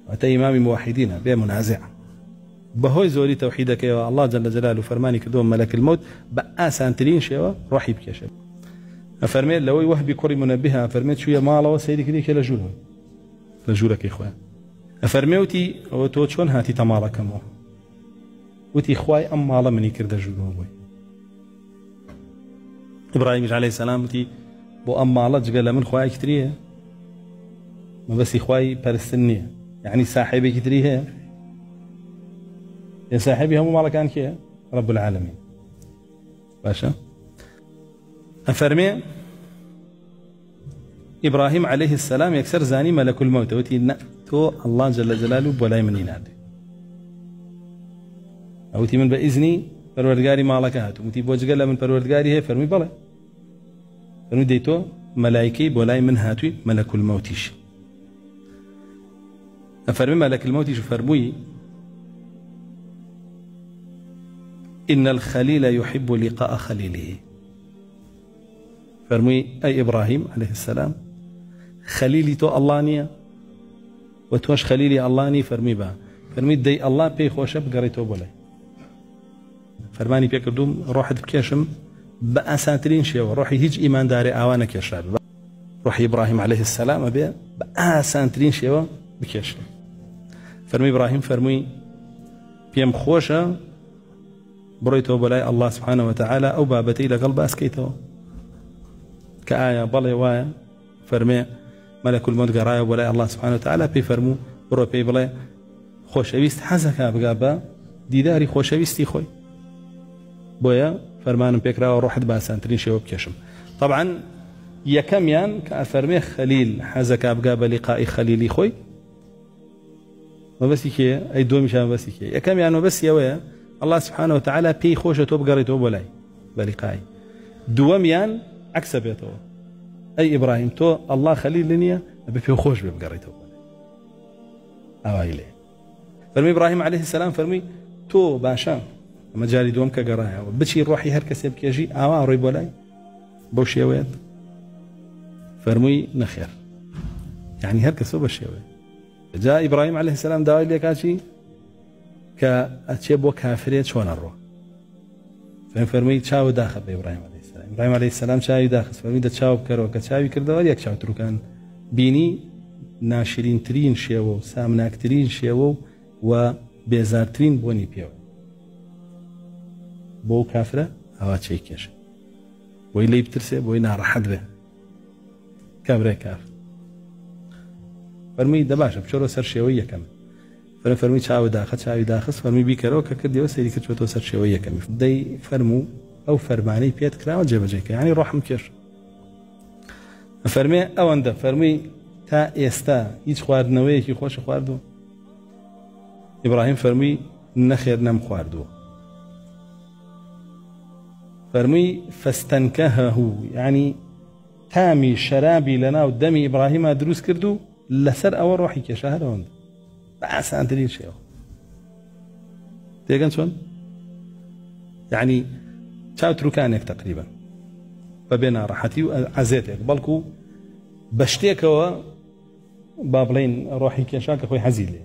وتي إمام موحدين بها منازع بهوي زوري توحيدك يا الله جل جلاله فرماني كدوم ملك الموت بأسان ترين شيوا روحي بكيشة أفرميت لو يوهبي كوري منبهة أفرميت شوية ماله سيدي كذي لجوله لجولك يا إخوان أفرميوتي وتوتشون هاتي تمالك مو وتي إخواي أم ماله مني كرد جوله بوي إبراهيم عليه السلام وتي بو أم ماله جقال من خواي كتريه ما بس إخواي برستنية يعني صاحبي كتريه يا صاحبي هم مالك كان كيه رب العالمين باشا أفرمي إبراهيم عليه السلام يكسر زاني ملك الموت وتي تو الله جل جلاله بولاي من ينادي أوتي من بإذني پروردگاری مالك هاتو متي بوجقل من پروردگاری هي فرمي بلا فرمي ديتو ملائكي بولاي من هاتوي ملك الموتيش أفرمي ملك الموتيش فرموي إن الخليل يحب لقاء خليله فرمي أي إبراهيم عليه السلام خليلي تو الله نية وتوش خليلي الله ني فرمي با فرمي دي الله بي خوشب قريتو بولاي فرماني بيكردوم روحت بكيشم بأساترين شيء روحي هيج إيمان داري آوانك يا شاب روحي إبراهيم عليه السلام بي بأساترين شيء بكيشم فرمي إبراهيم فرمي بيم خوشة بريتو بلاي الله سبحانه وتعالى أو بابتي لقلب أسكيتو كآية بلاي وايا فرمي ملك الموت قرايا بلاي الله سبحانه وتعالى بي فرمو برو بي بلاي خوشويست حزكا بقابا ديداري خوشويستي خوي بويا فرمان بيكرا وروحت باسانترين شيء بكشم طبعا يكميان كأفرمي خليل حزكا بقابا لقاء خليلي خوي ما بس كي أي دو مشان بس كي يكميان وبس يويا الله سبحانه وتعالى بي خوشة بقريتو بلاي بلقاي دواميان عكس بيتو أي إبراهيم تو الله خليل لنيا بي خوش بقريتو بلاي أوايلي فرمي إبراهيم عليه السلام فرمي تو باشا مجالي دوم كقرايا بتشي روحي هركس بكيجي أوا روي بلاي بوشي ويد فرمي نخير يعني هركس بوشي ويد جاء إبراهيم عليه السلام داوي لي كاشي كأتشيب وكافرية شون الروح فرمي تشاو داخل بإبراهيم عليه السلام إبراهيم عليه السلام شاوي داخل فرمي دا تشاو بكرو كتشاوي كردوا يك شاو تروكان بيني ناشرين ترين شيوو سامناك ترين شيوو وبيزار ترين بوني بيو بو كافرة هوا تشي كيش بوي لي بترسي بوي نار حد به كابري كافر فرمي دباشا بشورو سر شيوية كم فرمي تشاوي داخل فرمي بيكرو ككدي وسيدي كتبتو سر شيوية كم دي فرمو أو فرماني بيت كراو جيب جيك يعني روح مكير فرمي أو عنده فرمي تا يستا يج خواردنوي كي خوش خواردو إبراهيم فرمي نخير نم خواردو فرمي فاستنكهه يعني تامي شرابي لنا ودمي إبراهيم دروس كردو لسر أول روحي كشهر عنده بس أنترين شيء تيجان شون يعني شاو تركانك تقريبا فبين راحتي وعزيتك بالكو بشتيك هو بابلين روحي كشاك أخوي حزيلي